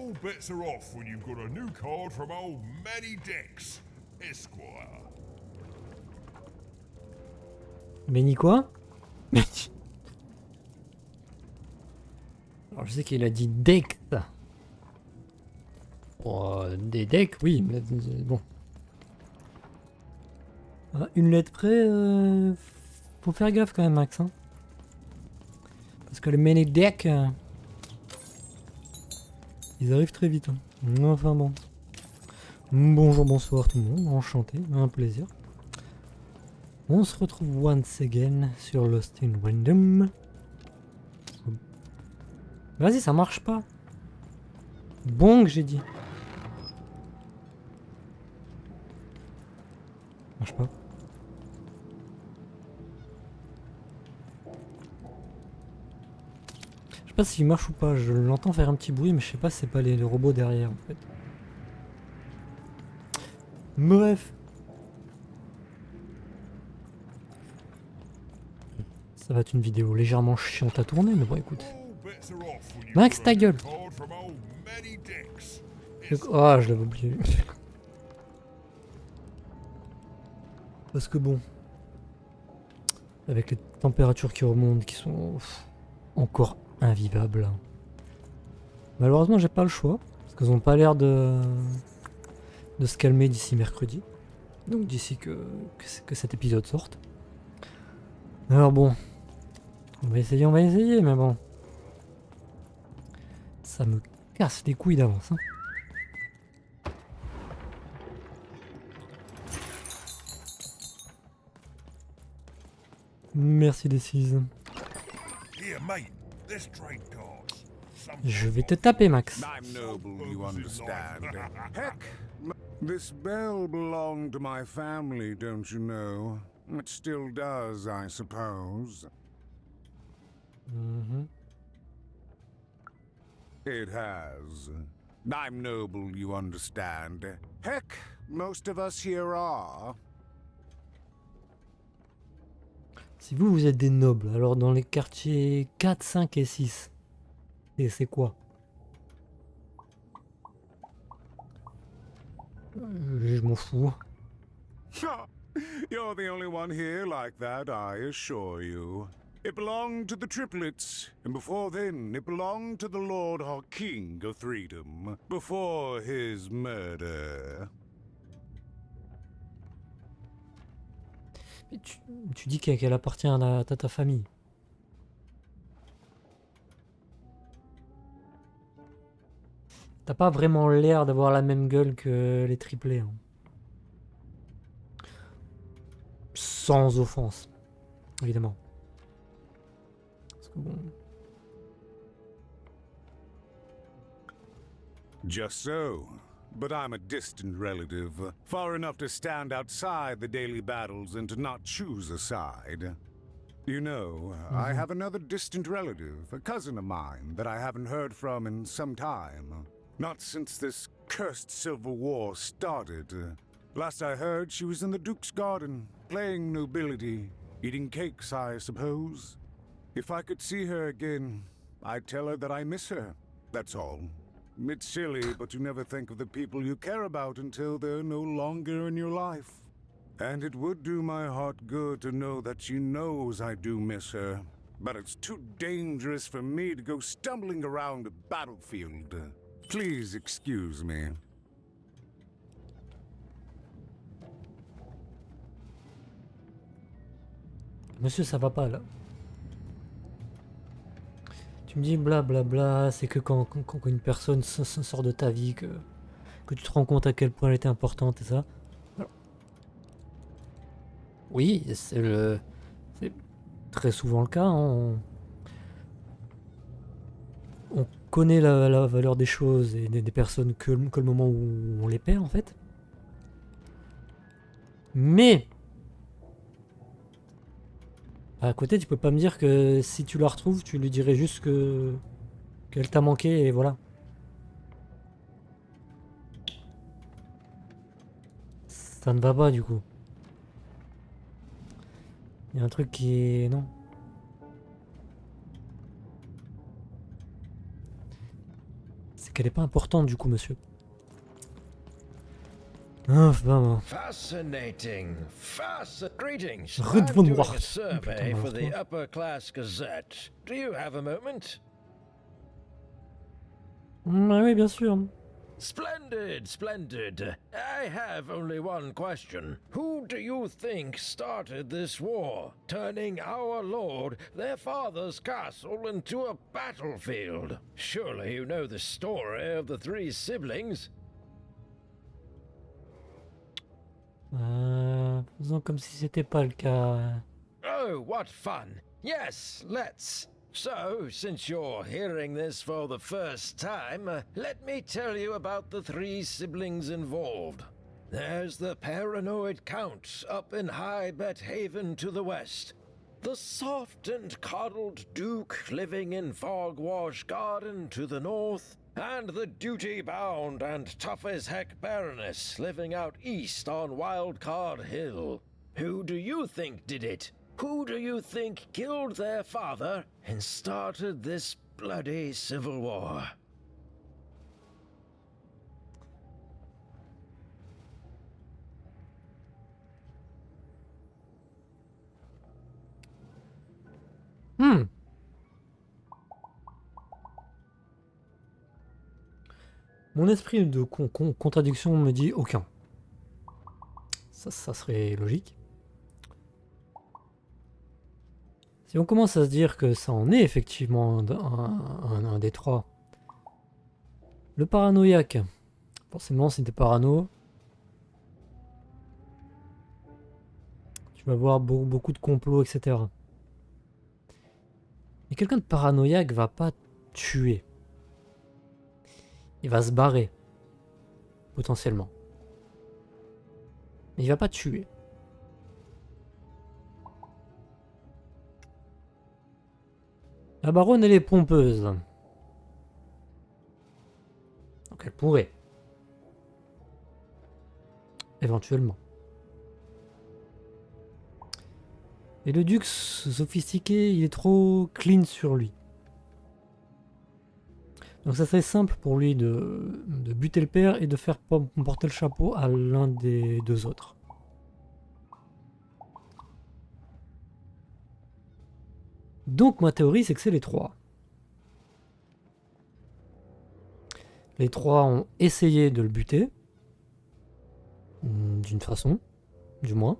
All bets are off when you've got a new card from old Manny Dex, Esquire. Benny quoi? Alors je sais qu'il a dit deck. Oh, des decks, oui, mais bon. Ah, une lettre près, faut faire gaffe quand même, Max. Hein. Parce que les many decks, ils arrivent très vite. Hein. Enfin bon. Bonjour, bonsoir tout le monde, enchanté, un plaisir. On se retrouve once again sur Lost in Random. Vas-y, ça marche pas. Bon que j'ai dit. Marche pas. Je sais pas s'il marche ou pas, je l'entends faire un petit bruit, mais je sais pas si c'est pas les robots derrière en fait. Bref. Ça va être une vidéo légèrement chiante à tourner, mais bon écoute. Max, ta gueule! Oh, je l'avais oublié. Parce que bon, avec les températures qui remontent, qui sont encore invivables. Malheureusement, j'ai pas le choix, parce qu'ils ont pas l'air de se calmer d'ici mercredi. Donc d'ici que cet épisode sorte. Alors bon, on va essayer, mais bon. Ça me casse les couilles d'avance. Hein. Merci des 6. Je vais te taper, Max. This bell belonged to my family, don't you know? It still does, I suppose. It has. I'm noble, you understand. Heck, most of us here are. Si vous êtes des nobles, alors dans les quartiers 4, 5 et 6, et c'est quoi? Je m'en fous. You're the only one here like that, I assure you. It belonged to the triplets, and before then it belonged to the Lord our King of Freedom, before his murder. Mais tu dis qu'elle appartient à ta famille. T'as pas vraiment l'air d'avoir la même gueule que les triplés. Hein. Sans offense, évidemment. Parce que bon... Just so. But I'm a distant relative, far enough to stand outside the daily battles and to not choose a side. You know, I have another distant relative, a cousin of mine, that I haven't heard from in some time. Not since this cursed Civil War started. Last I heard, she was in the Duke's garden, playing nobility, eating cakes, I suppose. If I could see her again, I'd tell her that I miss her, that's all. It's silly, but you never think of the people you care about until they're no longer in your life. And it would do my heart good to know that she knows I do miss her. But it's too dangerous for me to go stumbling around a battlefield. Please excuse me. Monsieur, ça va pas là. Tu me dis blablabla, c'est que quand une personne sort de ta vie, que tu te rends compte à quel point elle était importante et ça. Alors, oui, c'est très souvent le cas. Hein. On connaît la valeur des choses et des personnes que le moment où on les perd en fait. Mais à côté, tu peux pas me dire que si tu la retrouves, tu lui dirais juste qu'elle t'a manqué et voilà. Ça ne va pas du coup. Il y a un truc qui est... Non. C'est qu'elle est pas importante du coup, monsieur. Enfin... Fascinating. Greetings. Rude I'm von doing Wart. a survey Putain, for the toi. upper class gazette. Do you have a moment? Oui, bien sûr. Splendid, splendid. I have only one question. Who do you think started this war, turning our lord, their father's castle, into a battlefield? Surely you know the story of the three siblings. Faisons comme si c'était pas le cas. Oh, what fun. Yes, let's. So, since you're hearing this for the first time, let me tell you about the three siblings involved. There's the paranoid count up in High Bet Haven to the west. The soft and coddled duke living in Fogwash Garden to the north. And the duty-bound and tough-as-heck Baroness living out east on Wildcard Hill. Who do you think did it? Who do you think killed their father and started this bloody civil war? Mon esprit de contradiction me dit aucun. Ça serait logique. Si on commence à se dire que ça en est effectivement un des trois. Le paranoïaque. Forcément, si t'es parano, tu vas voir beaucoup de complots, etc. Mais quelqu'un de paranoïaque va pas tuer. Il va se barrer. Potentiellement. Mais il va pas tuer. La baronne, elle est pompeuse. Donc elle pourrait. Éventuellement. Et le duc sophistiqué, il est trop clean sur lui. Donc ça serait simple pour lui de buter le père et de faire porter le chapeau à l'un des deux autres. Donc ma théorie, c'est que c'est les trois. Les trois ont essayé de le buter. D'une façon, du moins.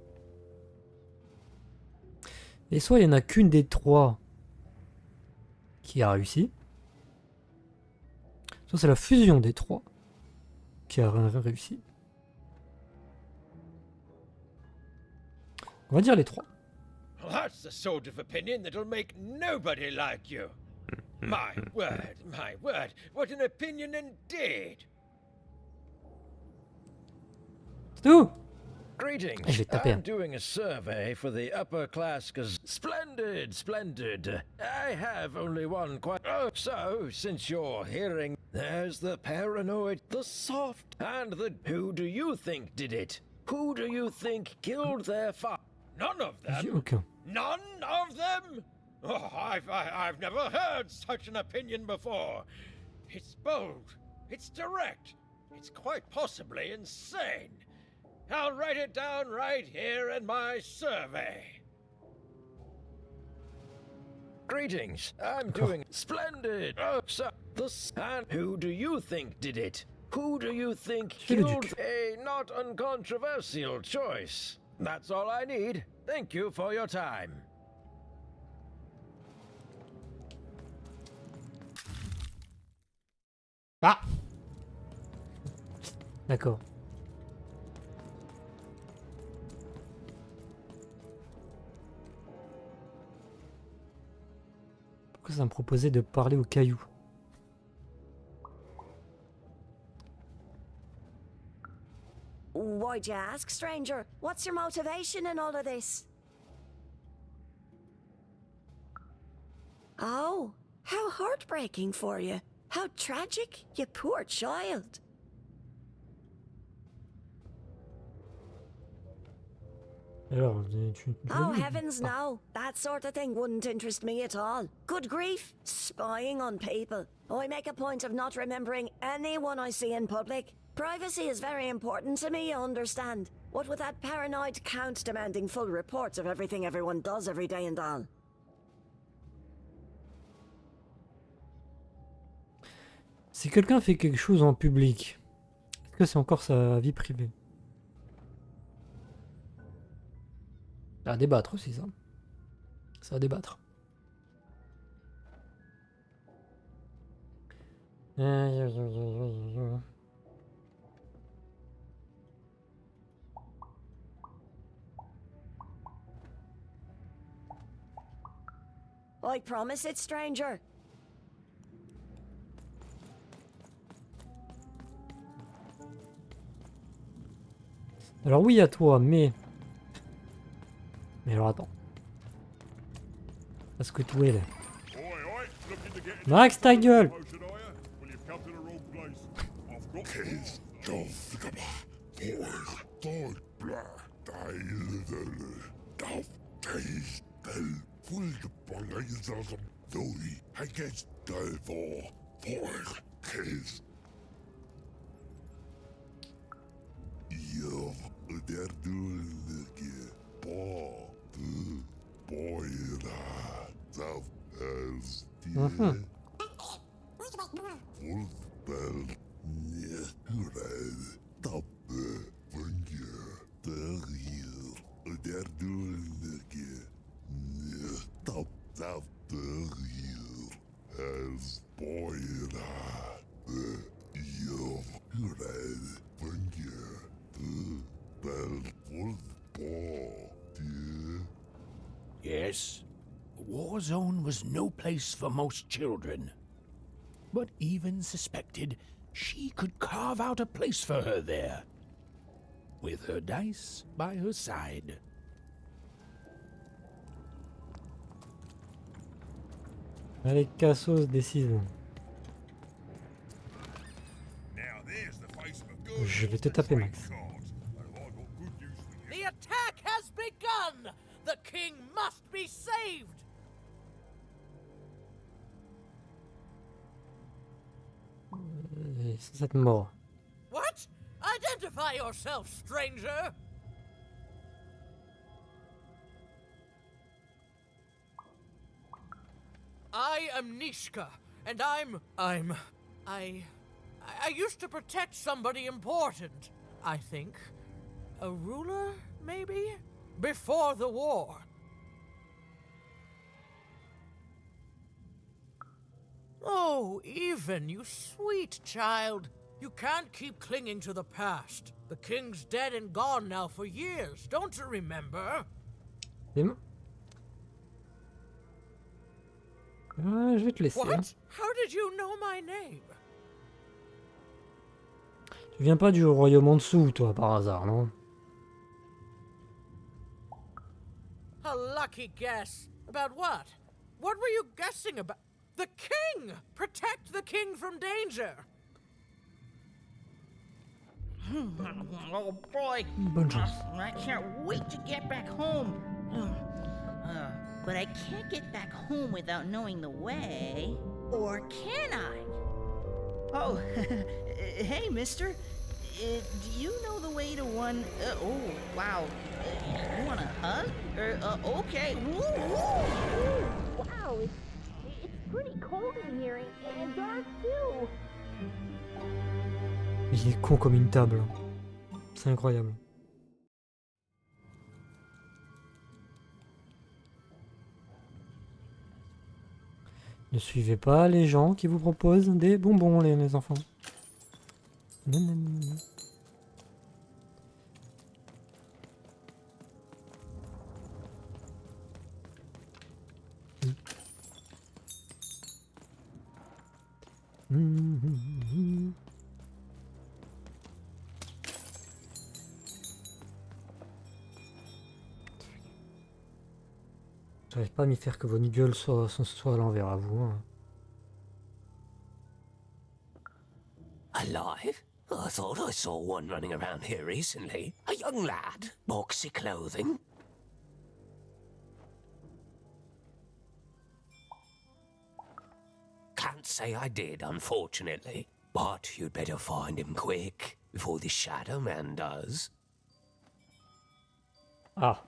Et soit il n'y en a qu'une des trois qui a réussi. Soit c'est la fusion des trois qui a réussi. On va dire les trois. That's the sort of opinion that'll make nobody like you. My word, what an opinion indeed. C'est tout. Greetings. Je vais te taper. I'm doing a survey for the upper class Splendid, splendid. I have only one Oh, so, since you're hearing, there's the paranoid, the soft, and the... Who do you think did it? Who do you think killed their father? None of them? Aucun. None of them? Oh, I've never heard such an opinion before. It's bold. It's direct. It's quite possibly insane. I'll write it down right here in my survey. Greetings. I'm doing splendid. Oh, so and who do you think did it? Who do you think killed a not uncontroversial choice? That's all I need. Thank you for your time. Ah. D'accord. Pourquoi ça me proposait de parler au caillou? Why'd you ask, stranger? What's your motivation in all of this? Oh, how heartbreaking for you. How tragic, you poor child. Alors, Oh, heavens no. That sort of thing wouldn't interest me at all. Good grief. Spying on people. I make a point of not remembering anyone I see in public. Privacy is very important to me, you understand. What with that paranoid count demanding full reports of everything everyone does every day and all. Si quelqu'un fait quelque chose en public, est-ce que c'est encore sa vie privée? À débattre aussi, ça. C'est à débattre. I promise it, stranger. Alors oui à toi, mais... Mais alors attends. Parce que tout est là. Oi, oi, looking to get in Max, ta gueule! potion, are ya? Well, you've come to the wrong place. I've got Kids don't think about boys, against devil, for kids. You, they're doing the ball, boy, that as the full spell, top finger, they're doing the top the as boy, you finger, bell full ball, dear. Yes, a war zone was no place for most children. But even suspected she could carve out a place for her there, with her dice by her side. Allez, Cassos décide. now. There's the face of a good Je vais te taper, Max. cards. And I've got good news for you. The attack has begun! The king must be saved! C'est cette mort. What? Identify yourself, stranger! I am Nishka, and I used to protect somebody important, I think. A ruler, maybe? Before the war. Oh, Even, you sweet child. You can't keep clinging to the past. The king's dead and gone now for years, don't you remember? Him? Je vais te laisser. Hein. What? How did you know my name? Tu viens pas du royaume en dessous, toi, par hasard, non? A lucky guess. About what? What were you guessing about? The king! Protect the king from danger! Oh boy, Bonne chance. I can't wait to get back home. But I can't get back home without knowing the way. Or can I? Oh, hey, mister. Do you know the way to one... oh, wow. You want a hug? Okay. Woo, woo, woo. Wow, it's pretty cold in here and dark too. Il est con comme une table. C'est incroyable. Ne suivez pas les gens qui vous proposent des bonbons, les enfants. Non, non, non, non. J'arrive pas à m'y faire que votre gueule soit à l'envers à vous. Hein. Alive? I thought I saw one running around here recently. A young lad, boxy clothing. say I did, unfortunately. But you'd better find him quick, before the Shadowman does. Ah.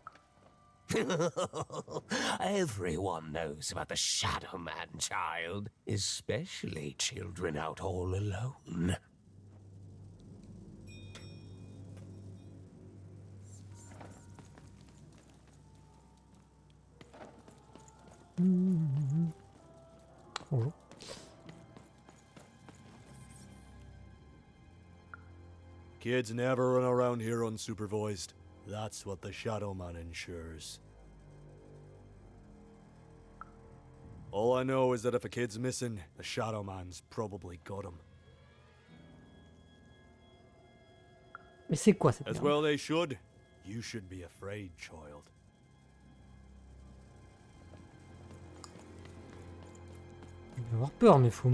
Everyone knows about the Shadowman, child. Especially children out all alone. Bonjour. Kids never run around here unsupervised. That's what the Shadowman ensures. All I know is that if a kid's missing, the Shadowman's probably got him. Mais c'est quoi cette As merde? well they should. You should be afraid, child. Je vais avoir peur, mais faut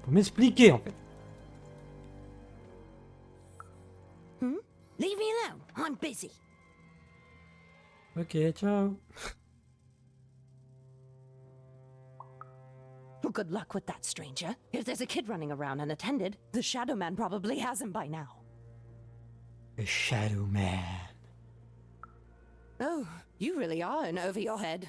m'expliquer en fait. Leave me alone. I'm busy. Ok, ciao. Well, good luck with that, stranger. If there's a kid running around unattended, the Shadowman probably has him by now. The Shadowman. Oh, you really are in over your head.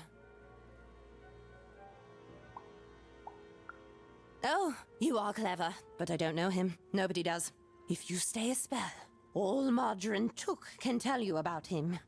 Oh, you are clever, but I don't know him. Nobody does. If you stay a spell, all Margarine Took can tell you about him.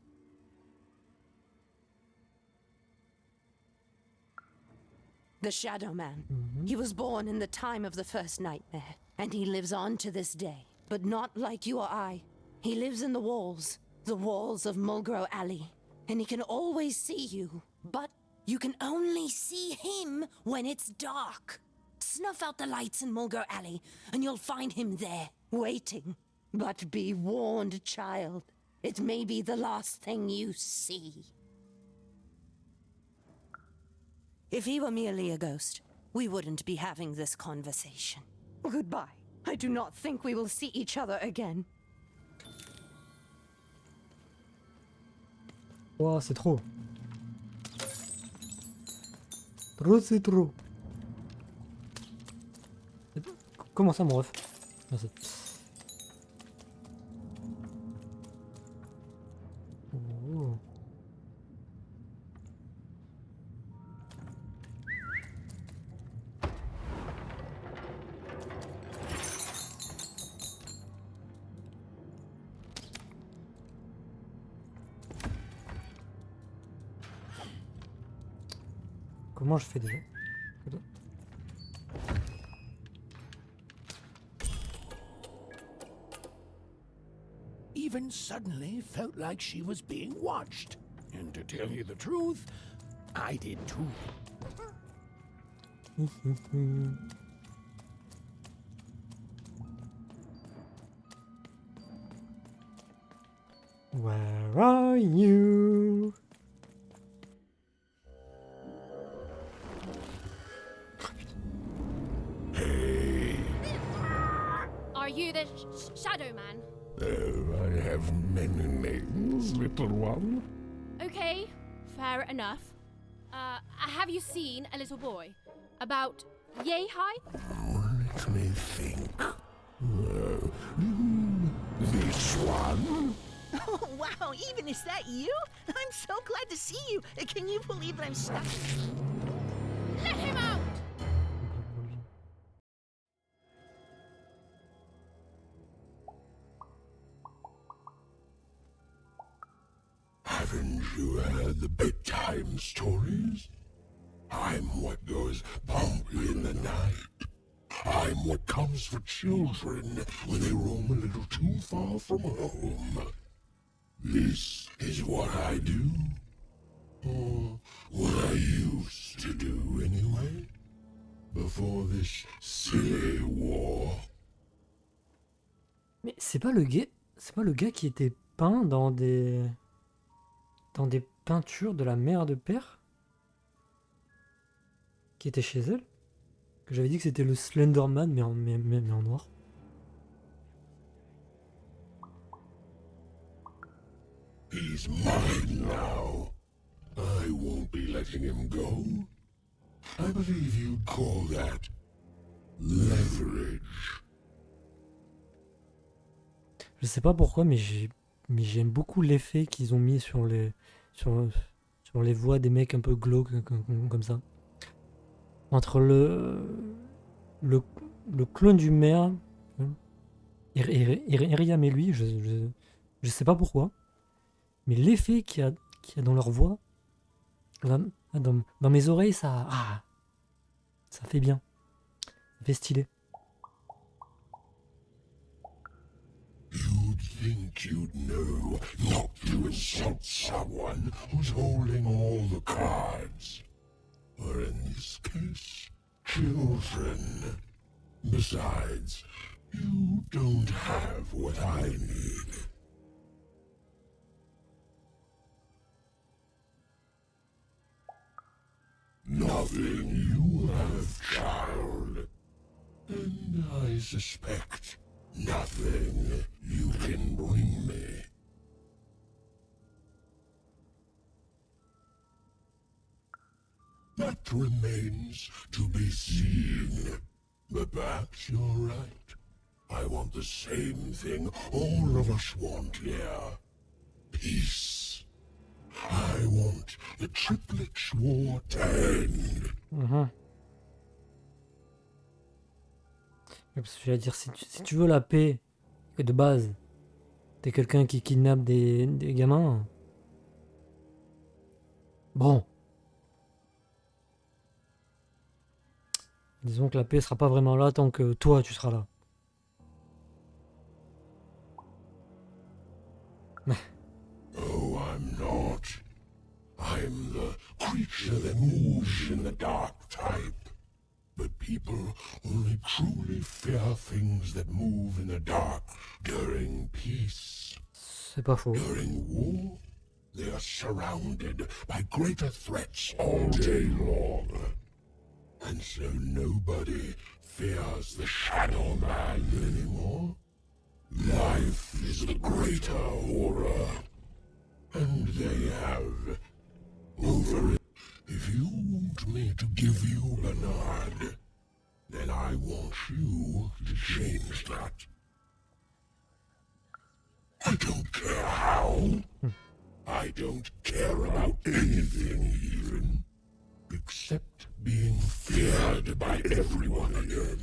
The Shadowman. He was born in the time of the first nightmare, and he lives on to this day. But not like you or I. He lives in the walls of Mulgrow Alley, and he can always see you. But you can only see him when it's dark. Snuff out the lights in Mulgrow Alley, and you'll find him there, waiting. But be warned, child. It may be the last thing you see. If he were merely a ghost, we wouldn't be having this conversation. Goodbye. I do not think we will see each other again. Wow, c'est trop. Trop, c'est trop. Comment ça, mon ref? Merci. Oh. Comment je fais déjà? Even suddenly felt like she was being watched. And to tell you the truth, I did too. Where are you? Are you the Shadowman? I have many names, little one. Okay, fair enough. Have you seen a little boy? About yay high? Let me think. This one? Oh, wow, even is that you? I'm so glad to see you. Can you believe that I'm stuck? Let him out! Haven't you heard the bedtime stories? I'm what goes bump in the night. I'm what comes for children when they roam a little too far from home. This is what I do. Or what I used to do anyway. Before this silly war. Mais c'est pas le gars qui était peint dans des peintures de la mère de père qui était chez elle, que j'avais dit que c'était le Slenderman mais en noir. He's mine now. I won't be letting him go. I believe you'd call that Leverage. Je sais pas pourquoi, mais j'aime beaucoup l'effet qu'ils ont mis sur les voix des mecs un peu glauques comme ça. Entre le clone du maire, Iriam et lui, je sais pas pourquoi, mais l'effet qu'il y a dans leur voix, dans mes oreilles, ça fait bien, ça fait stylé. You'd think you'd know not to insult someone who's holding all the cards. Or in this case, children. Besides, you don't have what I need. Nothing you have, child. And I suspect nothing you can bring me. That remains to be seen. But perhaps you're right. I want the same thing all of us want here. Peace. I want the triplets' war to end. Parce que j'allais dire, si tu veux la paix, et de base, t'es quelqu'un qui kidnappe des gamins. Bon. Disons que la paix sera pas vraiment là tant que toi tu seras là. Oh, I'm not. I'm the creature that moves in the dark type. But people only truly fear things that move in the dark during peace. C'est pas faux. During war, they are surrounded by greater threats all day long. And so nobody fears the Shadowman anymore. Life is the greater horror. And they have over it. If you want me to give you Bernard, then I want you to change that. I don't care how. I don't care about anything even. Except being feared by everyone again.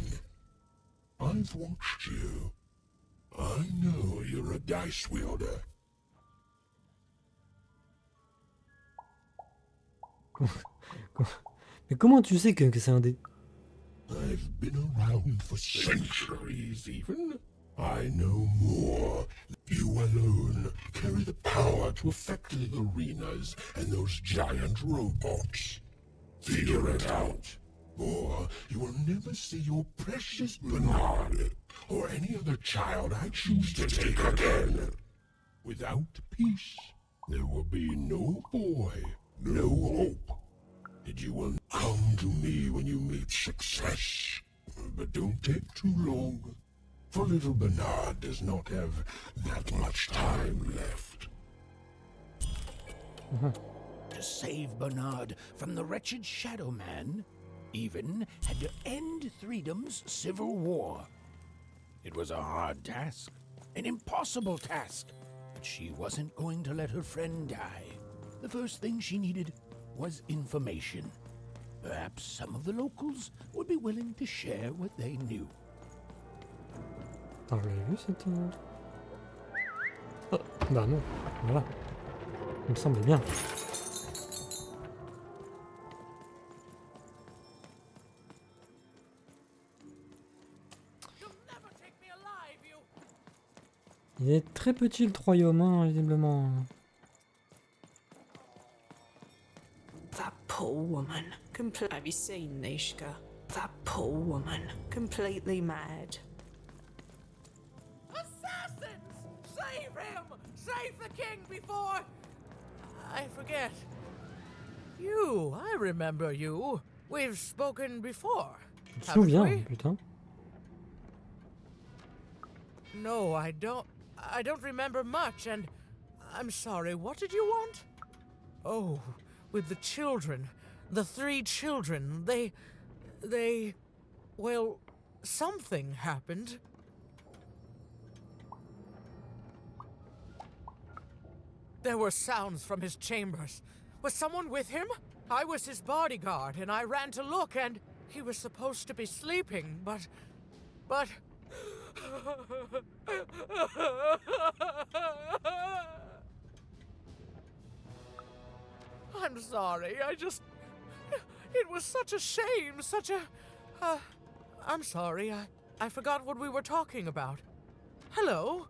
I've watched you. I know you're a dice wielder. Mais comment tu sais que c'est un dé? I've been around for centuries even. I know more. You alone carry the power to affect the arenas and those giant robots. Figure it out, or you will never see your precious Bernard, or any other child I choose to take again. Without peace, there will be no boy, no hope. And you will come to me when you meet success. But don't take too long, for little Bernard does not have that much time left. To save Bernard from the wretched Shadowman, even had to end Threedom's civil war. It was a hard task, an impossible task, but she wasn't going to let her friend die. The first thing she needed was information. Perhaps some of the locals would be willing to share what they knew. Attends, je l'avais vu cette... Oh, bah non, voilà. Il me semblait bien. Il est très petit le royaume, hein, visiblement. That poor woman. Have you seen Nishka? That poor woman. Completely mad. Assassins! Save him! Save the king before... I forget. You, I remember you. We've spoken before. Tu te souviens, putain. No, I don't remember much, and I'm sorry, what did you want? Oh, with the children. The 3 children. They... Well, something happened. There were sounds from his chambers. Was someone with him? I was his bodyguard, and I ran to look, and he was supposed to be sleeping, but... I'm sorry, it was such a shame, I'm sorry, I forgot what we were talking about. Hello?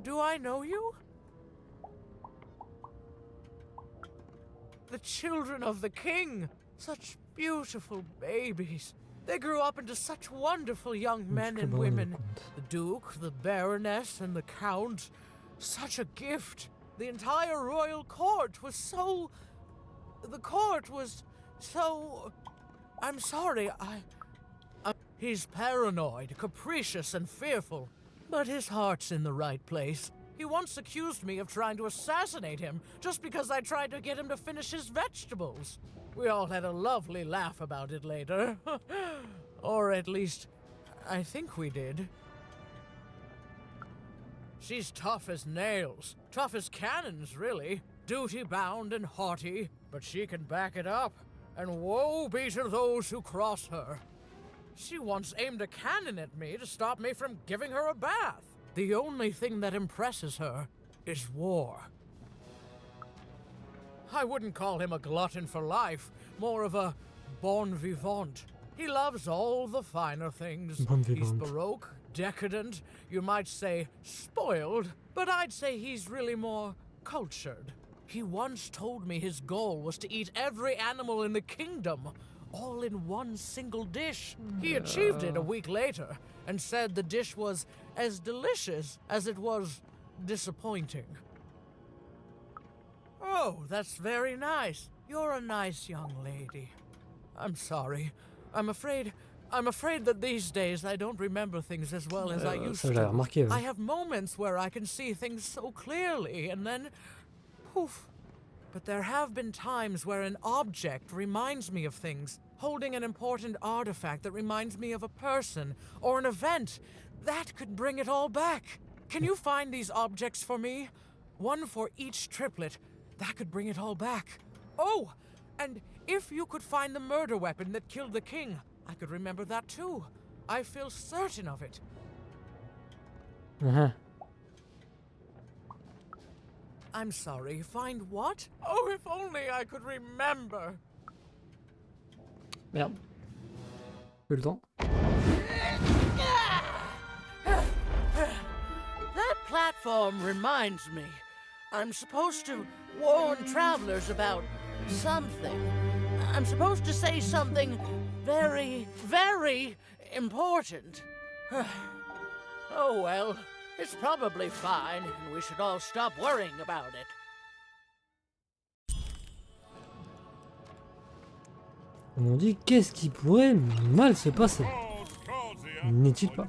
Do I know you? The children of the king! Such beautiful babies. They grew up into such wonderful young men and women. The Duke, the Baroness, and the Count. Such a gift. The entire royal court was so... The court was so... I'm sorry, He's paranoid, capricious, and fearful. But his heart's in the right place. He once accused me of trying to assassinate him just because I tried to get him to finish his vegetables. We all had a lovely laugh about it later. Or at least, I think we did. She's tough as nails. Tough as cannons, really. Duty-bound and haughty, but she can back it up. And woe be to those who cross her. She once aimed a cannon at me to stop me from giving her a bath. The only thing that impresses her is war. I wouldn't call him a glutton for life, more of a bon vivant. He loves all the finer things. He's baroque, decadent, you might say spoiled, but I'd say he's really more cultured. He once told me his goal was to eat every animal in the kingdom, all in one single dish. He achieved it a week later, and said the dish was as delicious as it was disappointing. Oh, that's very nice. You're a nice young lady. I'm sorry. I'm afraid that these days I don't remember things as well as I used to. I have moments where I can see things so clearly, and then poof. But there have been times where an object reminds me of things, holding an important artifact that reminds me of a person or an event. That could bring it all back. Can you find these objects for me? One for each triplet. That could bring it all back. Oh, and if you could find the murder weapon that killed the king, I could remember that too. I feel certain of it. I'm sorry, find what? Oh, if only I could remember. Merde. Plus le temps. That platform reminds me. I'm supposed to warn travelers about something. I'm supposed to say something very, very important. Oh well, it's probably fine, and we should all stop worrying about it. On m'en dit qu'est-ce qui pourrait mal se passer, n'est-il pas?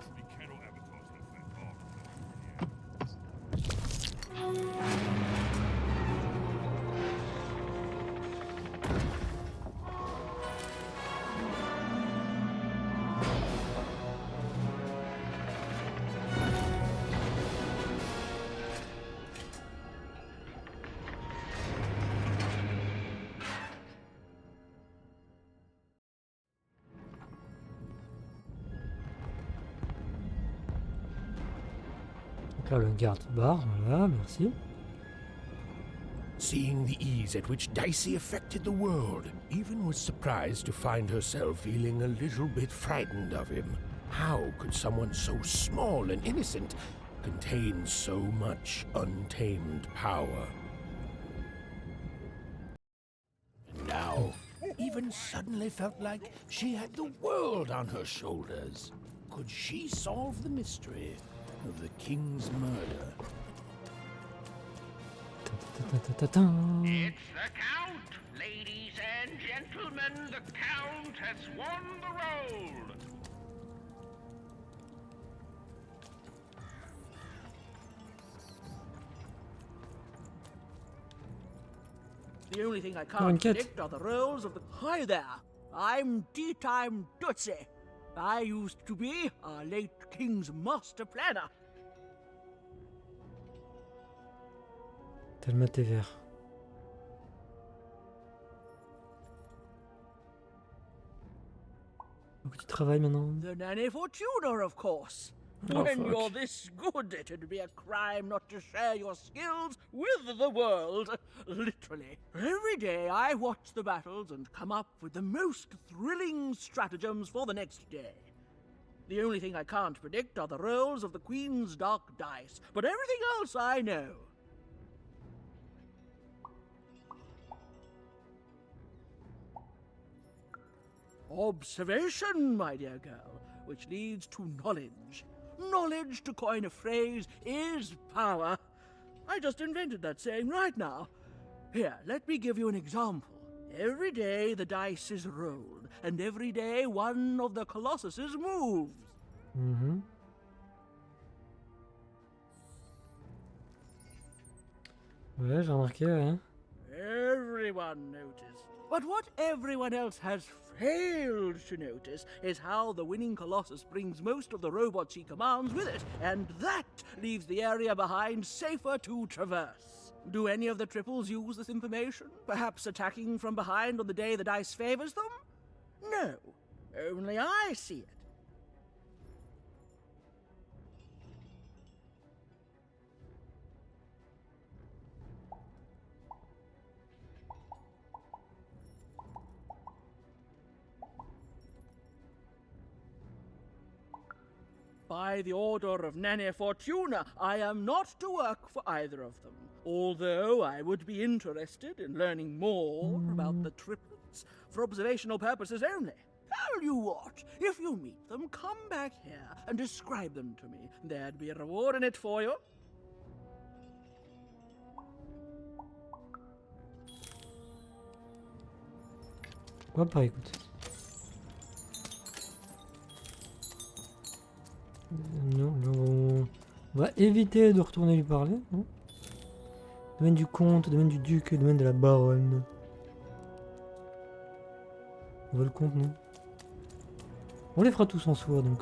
Là, le garde-bar, voilà, merci. Seeing the ease at which Dicey affected the world, Even was surprised to find herself feeling a little bit frightened of him. How could someone so small and innocent contain so much untamed power? And now, Even suddenly felt like she had the world on her shoulders. Could she solve the mystery of the king's murder? It's the Count! Ladies and gentlemen, the Count has won the role! The only thing I can't predict are the roles of the... Hi there! I'm Tea Time Tootsie. I used to be our late king's master planner. Tellement t'es vert. Donc tu travailles maintenant? The Nanny Fortuna, of course. Oh, When fuck. you're this good, it'd be a crime not to share your skills with the world. Literally. Every day I watch the battles and come up with the most thrilling stratagems for the next day. The only thing I can't predict are the rolls of the Queen's dark dice, but everything else I know. Observation, my dear girl, which leads to knowledge. Knowledge, to coin a phrase, is power. I just invented that saying right now. Here, let me give you an example. Every day the dice is rolled, and every day one of the colossuses moves. Mhm. Ouais, j'ai remarqué, ouais. Everyone noticed. But what everyone else has failed to notice is how the winning Colossus brings most of the robots he commands with it, and that leaves the area behind safer to traverse. Do any of the triples use this information? Perhaps attacking from behind on the day the dice favors them? No, only I see it. By the order of Nanny Fortuna, I am not to work for either of them. Although I would be interested in learning more about the triplets for observational purposes only. Tell you what, if you meet them, come back here and describe them to me. There'd be a reward in it for you. Ouais, bah écoute. Non, on va éviter de retourner lui parler. Non, domaine du comte, domaine du duc, domaine de la baronne. On veut le comte, non? On les fera tous en soi, donc.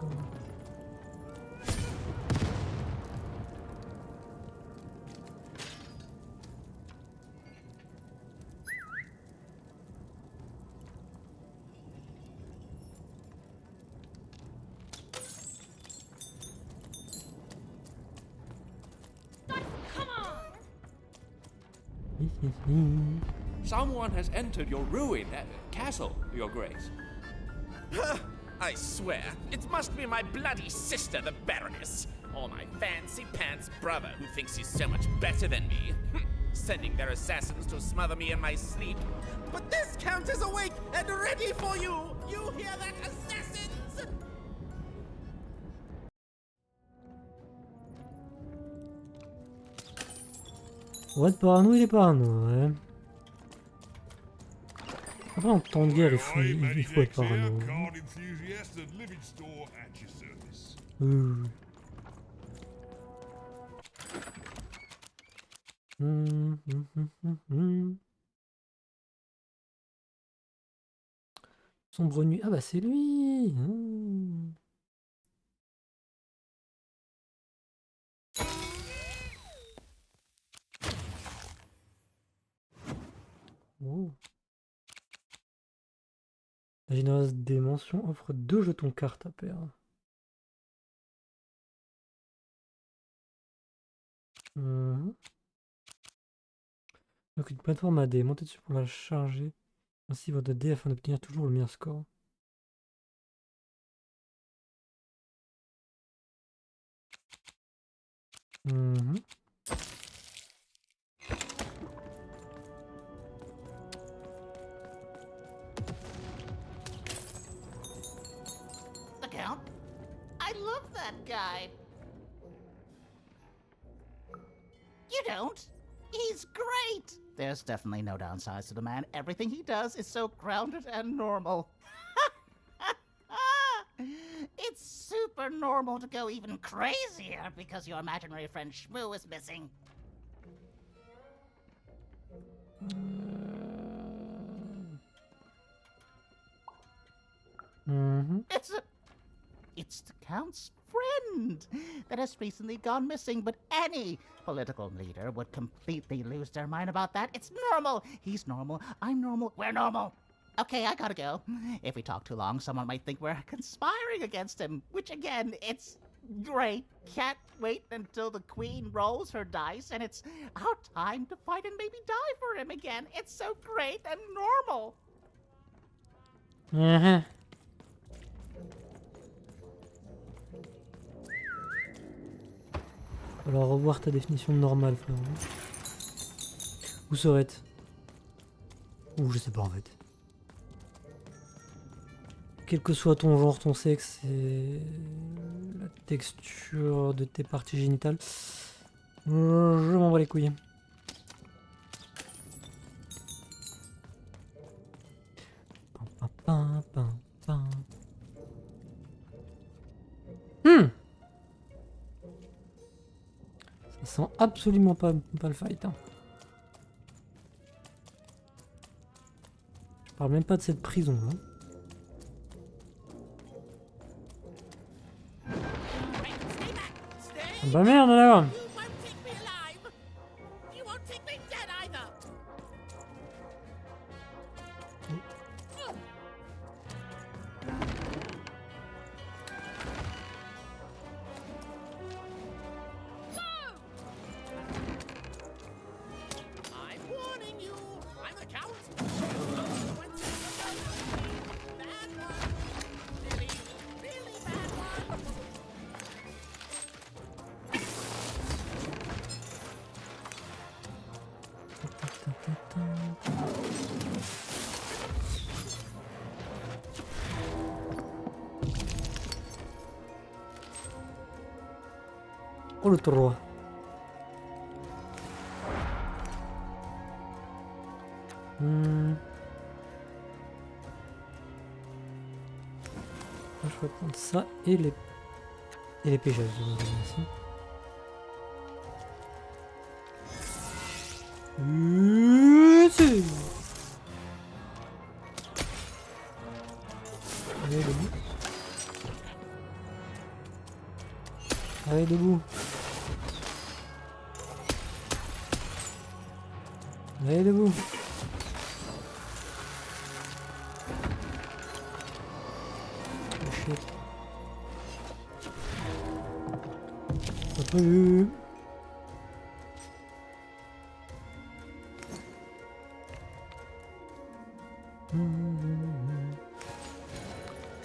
Someone has entered your ruined castle, Your Grace. I swear, it must be my bloody sister, the Baroness, or my fancy pants brother who thinks he's so much better than me, sending their assassins to smother me in my sleep. But this count is awake and ready for you! You hear that, assassins? Ouais, de parano, il est parano, ouais. Après, en temps de guerre, il faut être parano. Sombre nuit. Ah bah c'est lui. Oh. La généreuse des mentions offre 2 jetons cartes à perdre. Donc une plateforme à dés. Montez dessus pour la charger. Ainsi votre dé afin d'obtenir toujours le meilleur score. The Count? I love that guy. You don't? He's great! There's definitely no downsides to the man. Everything he does is so grounded and normal. It's super normal to go even crazier because your imaginary friend Shmoo is missing. It's the Count's friend that has recently gone missing, but any political leader would completely lose their mind about that. It's normal. He's normal. I'm normal. We're normal. Okay, I gotta go. If we talk too long, someone might think we're conspiring against him, which again, it's great. Can't wait until the Queen rolls her dice and it's our time to fight and maybe die for him again. It's so great and normal. Alors revoir ta définition de normal, frère. Où serait-ce? Ou je sais pas en fait. Quel que soit ton genre, ton sexe et la texture de tes parties génitales, je m'en bats les couilles. Ça sent absolument pas le fight. Hein. Je parle même pas de cette prison. Hein. Bah merde là! Oh le roi. Je vais prendre ça et les péjages. Ici. Allez debout. Allez debout. Allez debout. Pas prévu.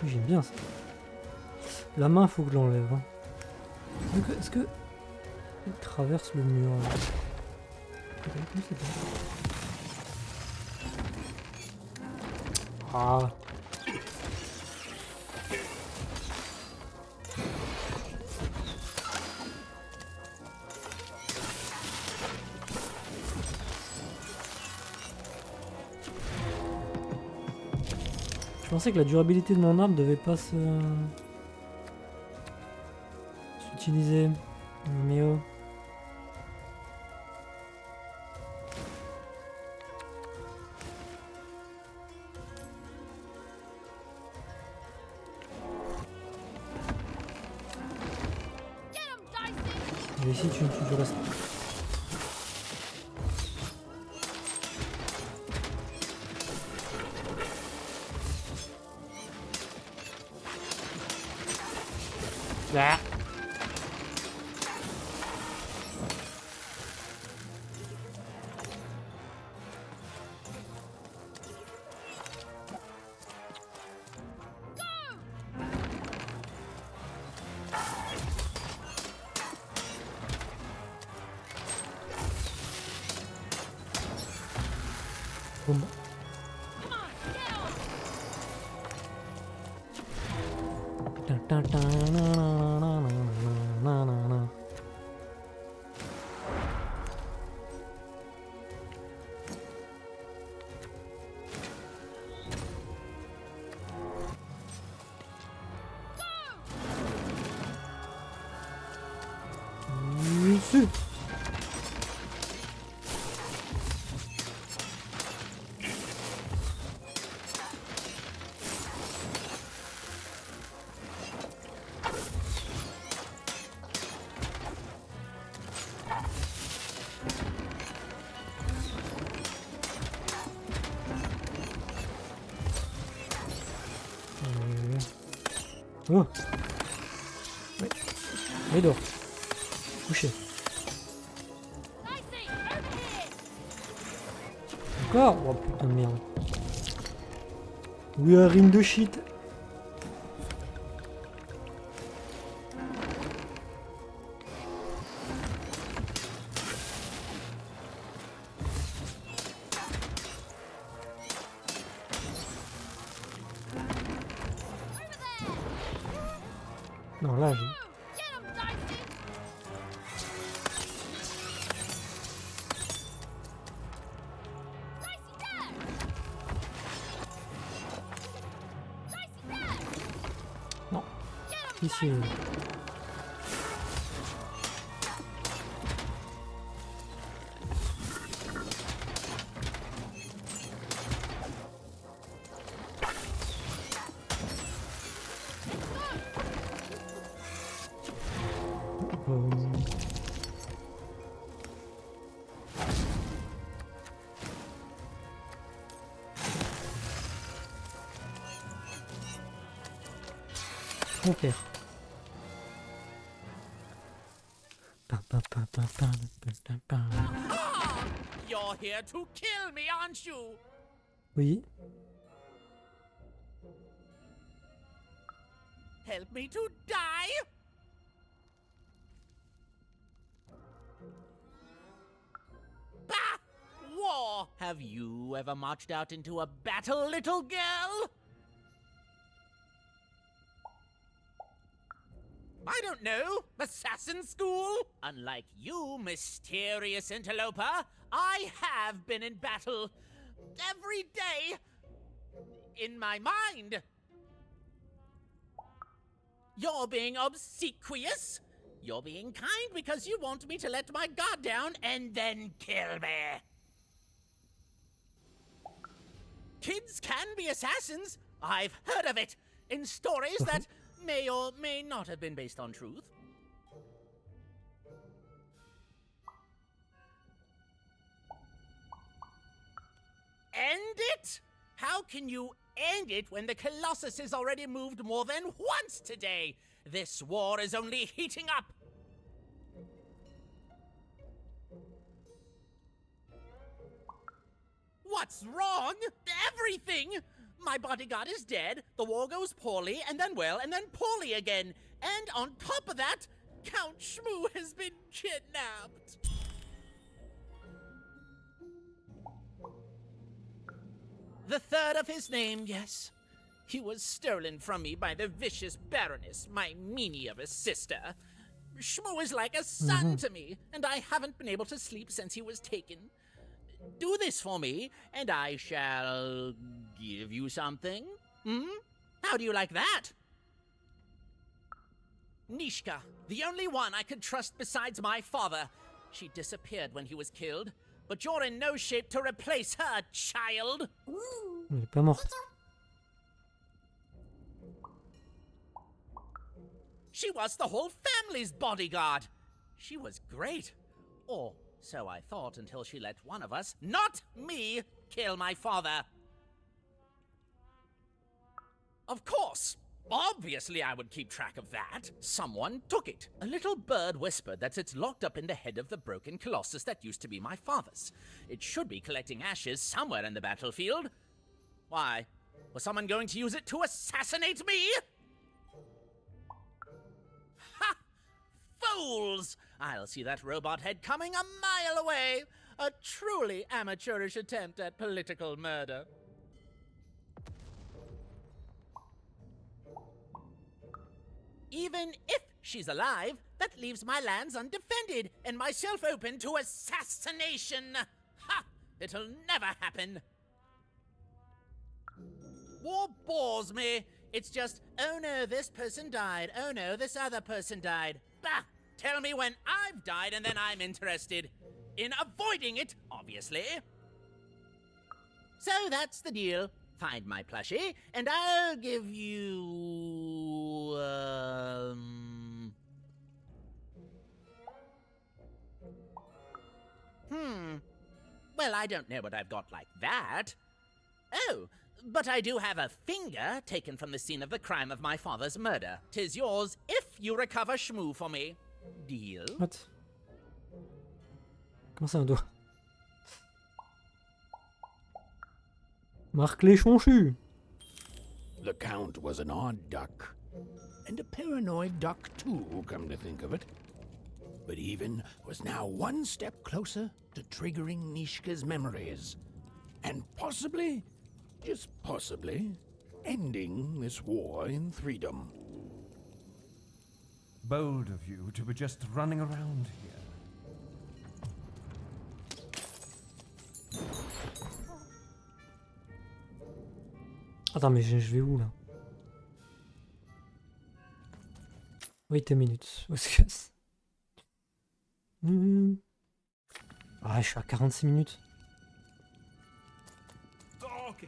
J'aime bien ça. La main, faut que je l'enlève. Hein. Est-ce que il traverse le mur là? Ah. Je pensais que la durabilité de mon arme devait pas s'utiliser. Mais oh. Mais ici tu me tues du reste. Ah. Bon. Ici. Oh. Oui. Il dort. Couché. Encore? Oh putain de merde. We are in the shit. Non, là, j'ai... Non. Ici. Ok. You're here to kill me, aren't you? Oui. Help me to die? Bah! War! Have you ever marched out into a battle, little girl? I don't know. Assassin school? Unlike you, mysterious interloper, I have been in battle. Every day. In my mind. You're being obsequious. You're being kind because you want me to let my guard down and then kill me. Kids can be assassins. I've heard of it. In stories that may or may not have been based on truth. End it? How can you end it when the Colossus has already moved more than once today? This war is only heating up. What's wrong? Everything! My bodyguard is dead, the war goes poorly, and then well, and then poorly again. And on top of that, Count Shmoo has been kidnapped. The third of his name, yes. He was stolen from me by the vicious Baroness, my meanie of a sister. Shmoo is like a son to me, and I haven't been able to sleep since he was taken. Do this for me, and I shall give you something. How do you like that? Nishka, the only one I could trust besides my father. She disappeared when he was killed, but you're in no shape to replace her, child. Elle est pas morte. She was the whole family's bodyguard. She was great. Or so I thought until she let one of us, not me, kill my father. Of course. Obviously I would keep track of that. Someone took it. A little bird whispered that it's locked up in the head of the broken colossus that used to be my father's. It should be collecting ashes somewhere in the battlefield. Why? Was someone going to use it to assassinate me? Ha! Fools! I'll see that robot head coming a mile away. A truly amateurish attempt at political murder. Even if she's alive, that leaves my lands undefended and myself open to assassination. Ha! It'll never happen. War bores me. It's just, oh no, this person died. Oh no, this other person died. Bah! Tell me when I've died and then I'm interested. In avoiding it, obviously. So that's the deal. Find my plushie, and I'll give you... Well, I don't know what I've got like that. Oh, But I do have a finger taken from the scene of the crime of my father's murder. 'Tis yours if you recover Shmoo for me. Deal? What? Comment ça, un doigt? Marque les chonchus. The Count was an odd duck. And a paranoid duck too, come to think of it. But Even was now one step closer to triggering Nishka's memories. And possibly, just possibly, ending this war in freedom. Bold of you to be just running around here. Attends, mais je vais où là? Wait a minute. Où est-ce que c'est? Ah, je suis à 46 minutes.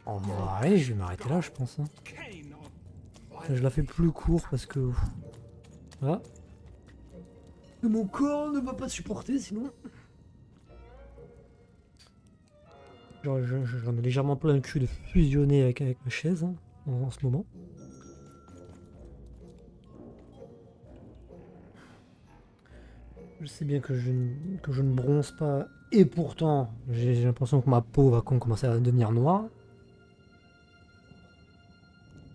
En vrai, je vais m'arrêter là, je pense. Hein. Je la fais plus court parce que... Ah. Mon corps ne va pas supporter sinon. J'en ai légèrement plein le cul de fusionner avec ma chaise hein, en ce moment. Je sais bien que je ne bronze pas et pourtant j'ai l'impression que ma peau va commencer à devenir noire.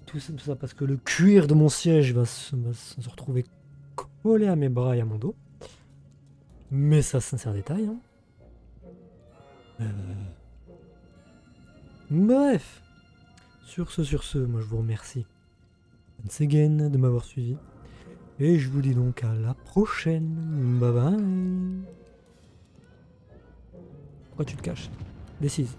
Tout ça parce que le cuir de mon siège va se retrouver collé à mes bras et à mon dos. Mais ça c'est un détail. Hein. Bref. Sur ce, moi je vous remercie once again de m'avoir suivi. Et je vous dis donc à la prochaine. Bye bye. Pourquoi tu te caches? Décise.